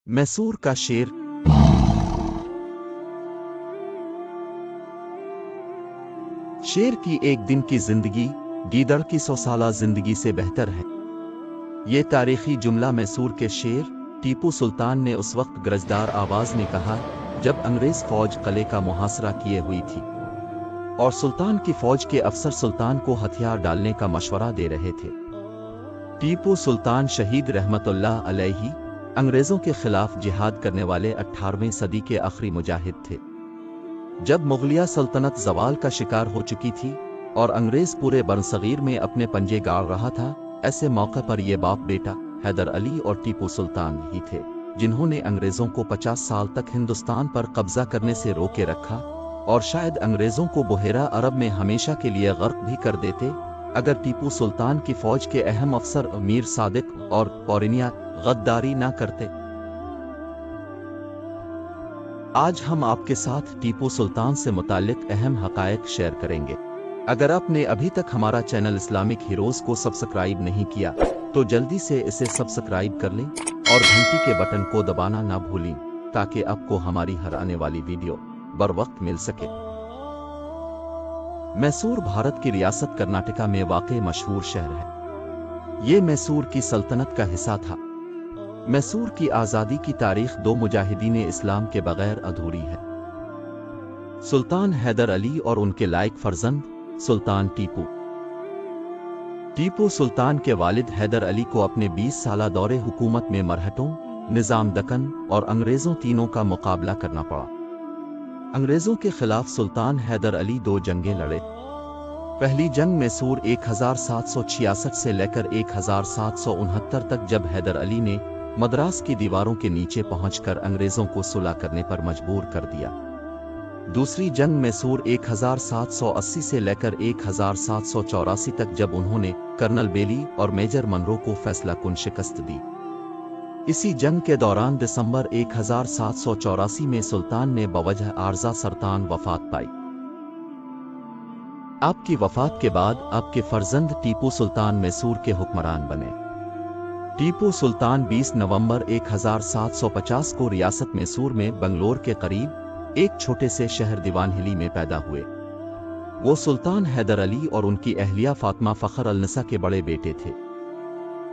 मैसूर का शेर। शेर की एक दिन की जिंदगी गीदड़ की 100 साला जिंदगी से बेहतर है। ये तारीखी जुमला मैसूर के शेर टीपू सुल्तान ने उस वक्त गरजदार आवाज में कहा जब अंग्रेज फौज किले का मुहासरा किए हुई थी और सुल्तान की फौज के अफसर सुल्तान को हथियार डालने का मशवरा दे रहे थे। टीपू सुल्तान शहीद रहमतुल्लाह अलैहि अंग्रेजों के खिलाफ जिहाद करने वाले 18वीं सदी के आखिरी मुजाहिद थे। जब मुगलिया सल्तनत जवाल का शिकार हो चुकी थी और अंग्रेज पूरे बरसगीर में अपने पंजे गाड़ रहा था, ऐसे मौके पर ये बाप बेटा हैदर अली और टीपू सुल्तान ही थे जिन्होंने अंग्रेजों को 50 साल तक हिंदुस्तान पर कब्जा करने से रोके रखा और शायद अंग्रेजों को बुहेरा अरब में हमेशा के लिए गर्क भी कर देते अगर टीपू सुल्तान की फौज के अहम अफसर मीर सादिक और पौरिनिया गद्दारी ना करते। आज हम आपके साथ टीपू सुल्तान से मुताल्लिक अहम हकायक शेयर करेंगे। अगर आपने अभी तक हमारा चैनल इस्लामिक हीरोज को सब्सक्राइब नहीं किया तो जल्दी से इसे सब्सक्राइब कर लें और घंटी के बटन को दबाना ना भूलें ताकि आपको हमारी हर आने वाली वीडियो बर वक्त मिल सके। मैसूर भारत की रियासत कर्नाटका में वाक़ मशहूर शहर है। ये मैसूर की सल्तनत का हिस्सा था। मैसूर की आज़ादी की तारीख दो मुजाहिदीन इस्लाम के बगैर अधूरी है, सुल्तान हैदर अली और उनके लायक फर्जंद सुल्तान टीपू। टीपू सुल्तान के वालिद हैदर अली को अपने 20 साला दौरे हुकूमत में मरहटों, निज़ाम दक्कन और अंग्रेज़ों तीनों का मुकाबला करना पड़ा। अंग्रेज़ों के खिलाफ सुल्तान हैदर अली 2 जंगें लड़े। पहली जंग मैसूर 1766 से लेकर 1769 तक, जब हैदर अली ने मद्रास की दीवारों के नीचे पहुंचकर अंग्रेज़ों को सुलह करने पर मजबूर कर दिया। दूसरी जंग मैसूर 1780 से लेकर 1784 तक, जब उन्होंने कर्नल बेली और मेजर मनरो को फैसला कुन शिकस्त दी। इसी जंग के दौरान दिसंबर 1784 में सुल्तान ने बवजह आर्जा सरतान वफात पाई। आपकी वफात के बाद आपके फर्जंद टीपू सुल्तान मैसूर के हुक्मरान बने। टीपू सुल्तान 20 नवंबर 1750 को रियासत मैसूर में बंगलोर के करीब एक छोटे से शहर दीवानहिली में पैदा हुए। वो सुल्तान हैदर अली और उनकी अहलिया फातिमा फखर अल-निसा के बड़े बेटे थे।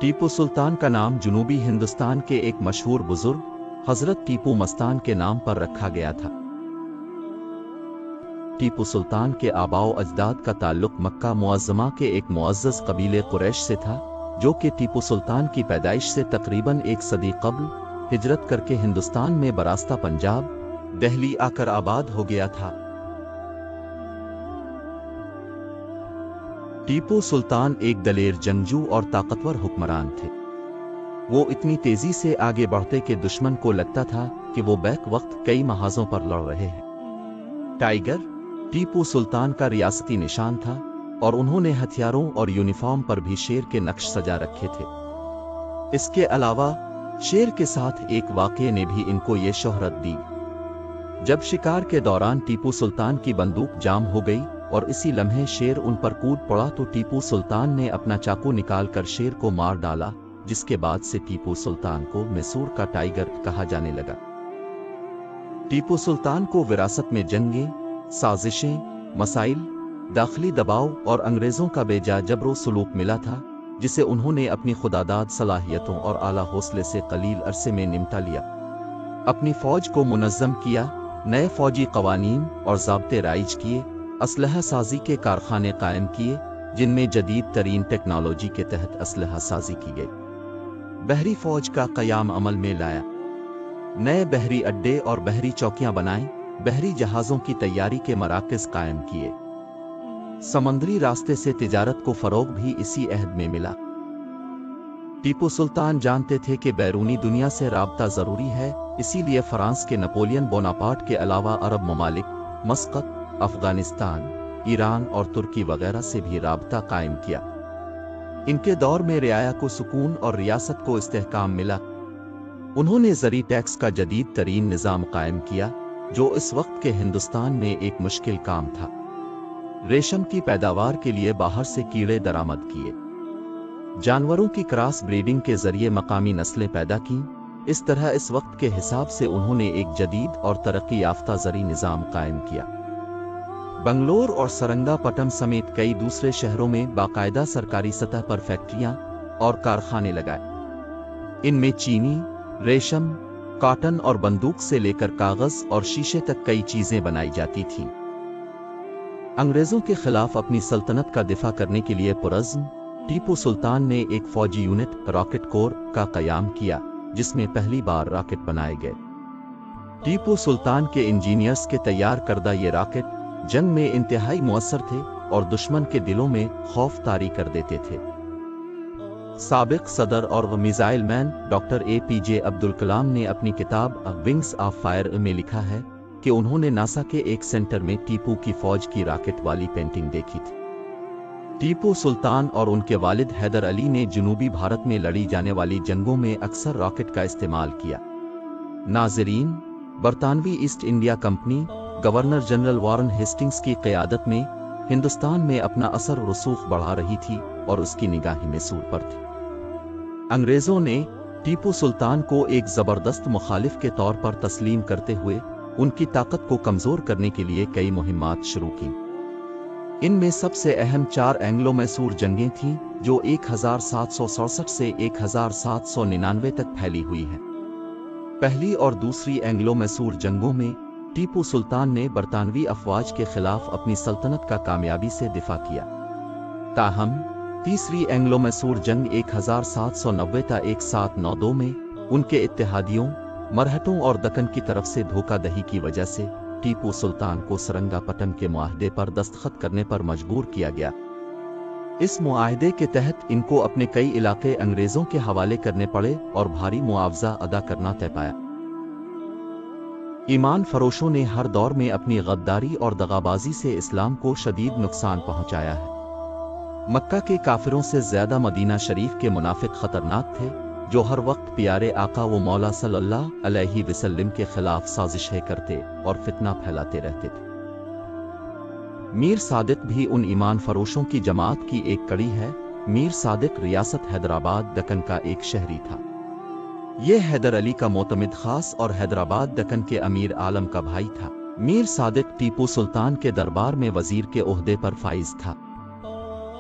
टीपू सुल्तान का नाम जनूबी हिंदुस्तान के एक मशहूर बुजुर्ग हजरत टीपू मस्तान के नाम पर रखा गया था। टीपू सुल्तान के आबाओ अजदाद का ताल्लुक मक्का मुअज़्ज़मा के एक मुअज़्ज़ज़ कबीले कुरैश से था, जो कि टीपू सुल्तान की पैदाइश से तकरीबन 1 सदी कब्ल हिजरत करके हिंदुस्तान में बरास्ता पंजाब, दिल्ली आकर आबाद हो गया था। टीपू सुल्तान एक दलेर जंगजू और ताकतवर हुक्मरान थे। वो इतनी तेजी से आगे बढ़ते कि दुश्मन को लगता था कि वो बैक वक्त कई महाजों पर लड़ रहे हैं। टाइगर टीपू सुल्तान का रियासती निशान था और उन्होंने हथियारों और यूनिफॉर्म पर भी शेर के नक्श सजा रखे थे। इसके अलावा शेर के साथ एक वाक़ये ने भी इनको ये शोहरत दी। जब शिकार के दौरान टीपू सुल्तान की बंदूक जाम हो गई और इसी लम्हे शेर उन पर कूद पड़ा तो टीपू सुल्तान ने अपना चाकू निकालकर शेर को मार डाला, जिसके बाद से टीपू सुल्तान को मैसूर का टाइगर कहा जाने लगा। टीपू सुल्तान को विरासत में जंगें, साजिशें, मसाइल, दाखिली दबाव और अंग्रेजों का बेजा जबरो सलूक मिला था, जिसे उन्होंने अपनी खुदादाद सलाहियतों और आला हौसले से कलील अरसे में निमटा लिया। अपनी फौज को मुनज़्ज़म किया, नए फौजी कवानीन और ज़ाब्ते राइज किए, असलहा साजी के कारखाने कायम किए जिनमें जदीद तरीन टेक्नोलॉजी के तहत असलहा साजी की गई। बहरी फौज का क़याम अमल में लाया, नए बहरी अड्डे और बहरी चौकियां बनाई, बहरी जहाज़ों की तैयारी के मराकज़ कायम किए। समंदरी रास्ते से तिजारत को फ़रोग़ भी इसी अहद में मिला। टीपू सुल्तान जानते थे कि बैरूनी दुनिया से राब्ता ज़रूरी है, इसीलिए फ्रांस के नेपोलियन बोनापार्ट के अलावा अरब ममालिक, मस्कत, अफगानिस्तान, ईरान और तुर्की वगैरह से भी राब्ता कायम किया। इनके दौर में रियाया को सुकून और रियासत को इस्तेहकाम मिला। उन्होंने ज़री टैक्स का जदीद तरीन निज़ाम कायम किया, जो इस वक्त के हिंदुस्तान में एक मुश्किल काम था। रेशम की पैदावार के लिए बाहर से कीड़े दरामद किए, जानवरों की क्रॉस ब्रीडिंग के जरिए मकामी नस्लें पैदा की, इस तरह इस वक्त के हिसाब से उन्होंने एक जदीद और तरक्की याफ्ता ज़री निज़ाम कायम किया। बंगलोर और सरंगापटम समेत कई दूसरे शहरों में बाकायदा सरकारी सतह पर फैक्ट्रियां और कारखाने लगाए। इनमें चीनी, रेशम, कॉटन और बंदूक से लेकर कागज और शीशे तक कई चीजें बनाई जाती थीं। अंग्रेजों के खिलाफ अपनी सल्तनत का दिफा करने के लिए पुरज़्म टीपू सुल्तान ने एक फौजी यूनिट रॉकेट कोर का क़याम किया, जिसमें पहली बार रॉकेट बनाए गए। टीपू सुल्तान के इंजीनियर्स के तैयार करदा ये रॉकेट जंग में इंतहाई मुअस्सर थे और दुश्मन के दिलों में खौफ तारी कर देते थे। साबिक सदर और missile man doctor APJ Abdul Kalam ने अपनी किताब विंग्स ऑफ फायर में लिखा है कि उन्होंने नासा के एक सेंटर में टीपू की फौज की रॉकेट वाली पेंटिंग देखी थी। टीपू सुल्तान और उनके वालिद हैदर अली ने जनूबी भारत में लड़ी जाने वाली जंगों में अक्सर रॉकेट का इस्तेमाल किया। नाज़रीन, बरतानवी east India company governor general Warren Hastings की क़यादत में हिंदुस्तान में अपना असर रसूख बढ़ा रही थी और उसकी निगाहें मैसूर पर थी। अंग्रेजों ने टीपू सुल्तान को एक ज़बरदस्त मुखालिफ के तौर पर तस्लीम करते हुए उनकी ताकत को कमज़ोर करने के लिए कई मुहिम्मात शुरू की। इनमें सबसे अहम 4 एंग्लो मैसूर जंगें थीं, जो 1767 से 1799 तक फैली हुई हैं। पहली और दूसरी एंग्लो मैसूर जंगों में टीपू सुल्तान ने बरतानवी अफवाज के खिलाफ अपनी सल्तनत का कामयाबी से दिफा किया। ताहम तीसरी एंग्लो मैसूर जंग 1790 ta 1792 में उनके इत्तेहादियों, मरहटों और दक्कन की तरफ से धोखाधड़ी की वजह से टीपू सुल्तान को सरंगापटम के मुआहदे पर दस्तखत करने पर मजबूर किया गया। इस मुआहदे के तहत इनको अपने कई इलाके अंग्रेजों के हवाले करने पड़े और भारी मुआवजा अदा करना तय पाया। ईमान फरोशों ने हर दौर में अपनी गद्दारी और दगाबाजी से इस्लाम को शदीद नुकसान पहुंचाया है। मक्का के काफिरों से ज्यादा मदीना शरीफ के मुनाफिक खतरनाक थे, जो हर वक्त प्यारे आका व मौला सल्लल्लाहु अलैहि वसल्लम के खिलाफ साजिशें करते और फितना फैलाते रहते थे। मीर सादिक भी उन ईमान फरोशों की जमात की एक कड़ी है। मीर सादिक रियासत हैदराबाद दक्कन का एक शहरी था। ये हैदर अली का मोतमिद खास और हैदराबाद दक्कन के अमीर आलम का भाई था। मीर सादिक टीपू सुल्तान के दरबार में वजीर के ओहदे पर फाइज था।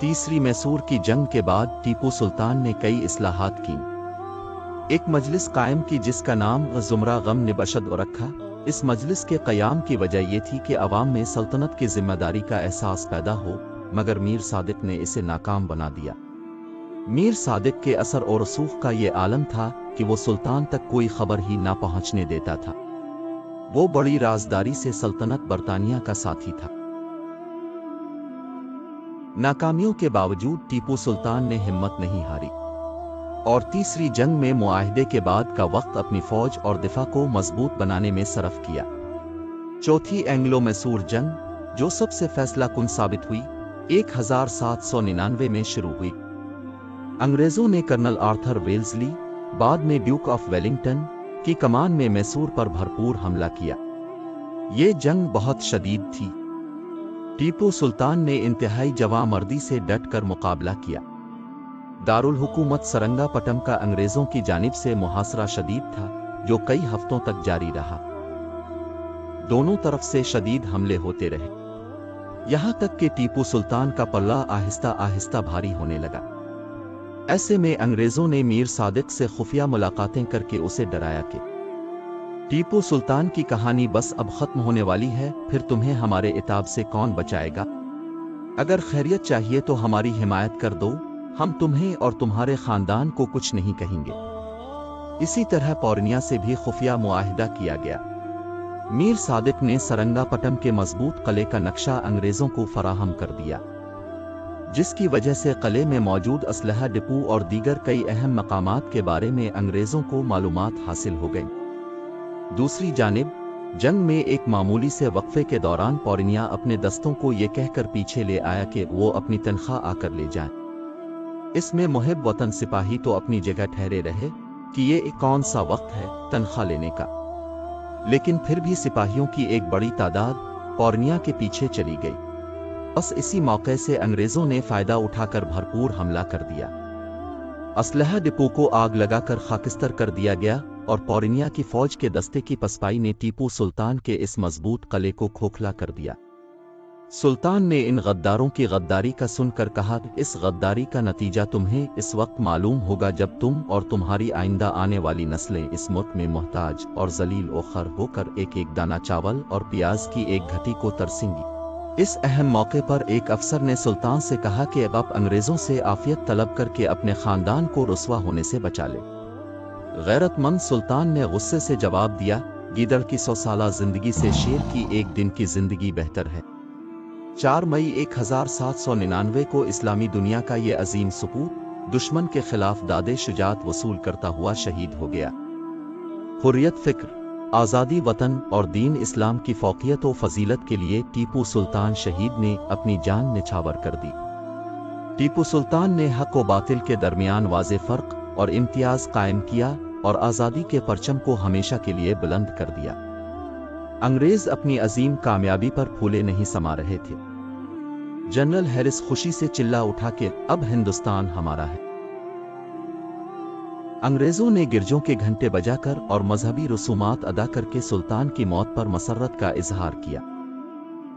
तीसरी मैसूर की जंग के बाद टीपू सुल्तान ने कई इस्लाहात की। एक मजलिस कायम की जिसका नाम ज़ुमरा गम निबशद रखा। इस मजलिस के क़याम की वजह ये थी कि अवाम में सल्तनत की जिम्मेदारी का एहसास पैदा हो, मगर मीर सादिक ने इसे नाकाम बना दिया। मीर सादिक के असर और रसूख का ये आलम था कि वो सुल्तान तक कोई खबर ही ना पहुंचने देता था। वो बड़ी राजदारी से सल्तनत बरतानिया का साथी था। नाकामियों के बावजूद टीपू सुल्तान ने हिम्मत नहीं हारी और तीसरी जंग में मुआहदे के बाद का वक्त अपनी फौज और दिफा को मजबूत बनाने में सरफ किया। चौथी एंग्लो मैसूर जंग, जो सबसे फैसला कुन साबित हुई, 1799 में शुरू हुई। अंग्रेजों ने कर्नल आर्थर वेल्सली, बाद में ड्यूक ऑफ वेलिंगटन, की कमान में मैसूर पर भरपूर हमला किया। ये जंग बहुत शदीद थी। टीपू सुल्तान ने इंतहाई जवामर्दी से डटकर मुकाबला किया। दारुल हुकूमत सरंगापटम का अंग्रेजों की जानिब से मुहासरा शदीद था, जो कई हफ्तों तक जारी रहा। दोनों तरफ से शदीद हमले होते रहे, यहां तक कि टीपू सुल्तान का पल्ला आहिस्ता आहिस्ता भारी होने लगा। ऐसे में अंग्रेजों ने मीर सादिक से खुफिया मुलाकातें करके उसे डराया कि टीपू सुल्तान की कहानी बस अब खत्म होने वाली है, फिर तुम्हें हमारे इताब से कौन बचाएगा? अगर खैरियत चाहिए तो हमारी हिमायत कर दो, हम तुम्हें और तुम्हारे खानदान को कुछ नहीं कहेंगे। इसी तरह पौरनिया से भी खुफिया मुआहिदा किया गया। मीर सादिक ने सरंगापटम के मजबूत किले का नक्शा अंग्रेजों को फराहम कर दिया, जिसकी वजह से किले में मौजूद असलहा डिपो और दीगर कई अहम मकामात के बारे में अंग्रेजों को मालूमात हासिल हो गई। दूसरी जानिब जंग में एक मामूली से वक्फे के दौरान पौरनिया अपने दस्तों को ये कहकर पीछे ले आया कि वो अपनी तनख्वाह आकर ले जाएं। इसमें मुहिब वतन सिपाही तो अपनी जगह ठहरे रहे कि ये कौन सा वक्त है तनख्वाह लेने का, लेकिन फिर भी सिपाहियों की एक बड़ी तादाद पौरनिया के पीछे चली गई। बस इसी मौके से अंग्रेजों ने फायदा उठाकर भरपूर हमला कर दिया। असलहा डिपो को आग लगाकर खाकिस्तर कर दिया गया और पौरिनिया की फौज के दस्ते की पसपाई ने टीपू सुल्तान के इस मजबूत किले को खोखला कर दिया। सुल्तान ने इन गद्दारों की गद्दारी का सुनकर कहा, इस गद्दारी का नतीजा तुम्हें इस वक्त मालूम होगा जब तुम और तुम्हारी आइंदा आने वाली नस्लें इस मुल्क में मोहताज और जलील ओखर होकर एक एक दाना चावल और प्याज की एक घटी को तरसेंगी। इस अहम मौके पर एक अफसर ने सुल्तान से कहा कि अब आप अंग्रेजों से आफियत तलब करके अपने खानदान को रुस्वा होने से बचा ले। गैरतमंद सुल्तान ने गुस्से से जवाब दिया, गीदड़ की 100 साला जिंदगी से शेर की एक दिन की जिंदगी बेहतर है। 4 मई 1799 को इस्लामी दुनिया का ये अजीम सपूत दुश्मन के खिलाफ दादे शुजात वसूल करता हुआ शहीद हो गया। हुर्रियत फिक्र, आज़ादी, वतन और दीन इस्लाम की फौकियत व फजीलत के लिए टीपू सुल्तान शहीद ने अपनी जान निछावर कर दी। टीपू सुल्तान ने हक व बातिल के दरमियान वाज़े फर्क और इम्तियाज कायम किया और आज़ादी के परचम को हमेशा के लिए बुलंद कर दिया। अंग्रेज अपनी अजीम कामयाबी पर फूले नहीं समा रहे थे। जनरल हैरिस खुशी से चिल्ला उठा कि अब हिंदुस्तान हमारा है। अंग्रेजों ने गिरजों के घंटे बजाकर और मजहबी रसूमात अदा करके सुल्तान की मौत पर मसर्रत का इजहार किया।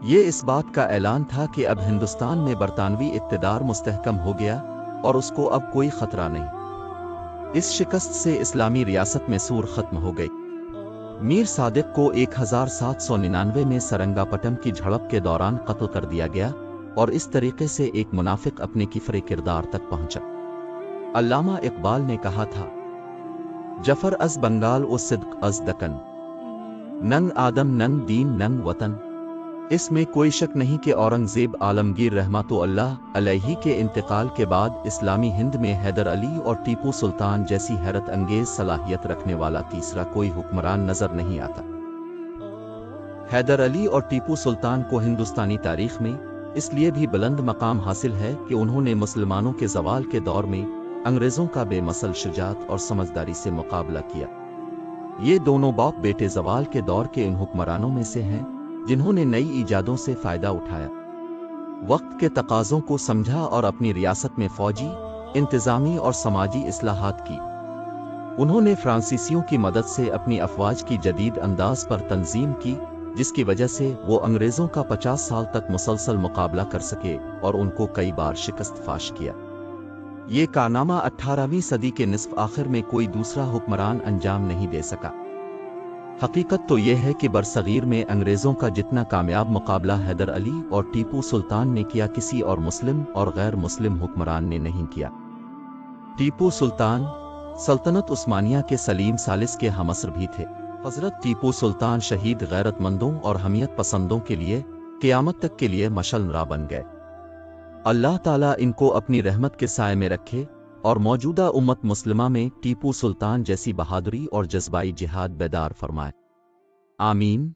ये इस बात का ऐलान था कि अब हिंदुस्तान में बरतानवी इक़्तिदार मुस्तहकम हो गया और उसको अब कोई खतरा नहीं। इस शिकस्त से इस्लामी रियासत में सूर खत्म हो गई। मीर सादिक को 1799 में सरंगापटम की झड़प के दौरान कत्ल कर दिया गया और इस तरीके से एक मुनाफिक अपने किफरे किरदार तक पहुंचा। अल्लामा इकबाल ने कहा था, जफर अज बंगाल व सिद्क अज दकन, नंग आदम नंग दीन नंग वतन। इसमें कोई शक नहीं कि औरंगजेब आलमगीर रहमतुल्लाह अलैहि के इंतकाल के बाद इस्लामी हिंद में हैदर अली और टीपू सुल्तान जैसी हैरत अंगेज सलाहियत रखने वाला तीसरा कोई हुक्मरान नजर नहीं आता। हैदर अली और टीपू सुल्तान को हिंदुस्तानी तारीख में इसलिए भी बुलंद मकाम हासिल है कि उन्होंने मुसलमानों के ज़वाल के दौर में अंग्रेजों का बेमसल शुजात और समझदारी से मुकाबला किया। ये दोनों बाप बेटे ज़वाल के दौर के उन हुक्मरानों में से हैं जिन्होंने नई ईजादों से फायदा उठाया, वक्त के तकाज़ों को समझा और अपनी रियासत में फौजी, इंतजामी और समाजी इस्लाहात की। उन्होंने फ्रांसीसियों की मदद से अपनी अफवाज की जदीद अंदाज पर तंजीम की, जिसकी वजह से वो अंग्रेजों का 50 साल तक मुसलसल मुकाबला कर सके और उनको कई बार शिकस्त फाश किया। ये कारनामा 18वीं सदी के निस्फ आखिर में कोई दूसरा हुक्मरान अंजाम नहीं दे सका। हकीकत तो यह है कि बरसगीर में अंग्रेजों का जितना कामयाब मुकाबला हैदर अली और टीपू सुल्तान ने किया, किसी और मुस्लिम और गैर मुस्लिम हुक्मरान ने नहीं किया। टीपू सुल्तान सल्तनत उस्मानिया के सलीम सालिस के हमअसर भी थे। हजरत टीपू सुल्तान शहीद गैरतमंदों और हमियत पसंदों के लिए क़यामत तक के लिए मशअल बन गए। अल्लाह ताला इनको अपनी रहमत के साए में रखे और मौजूदा उम्मत मुस्लिमा में टीपू सुल्तान जैसी बहादुरी और जज्बाई जिहाद बेदार फरमाए। आमीन।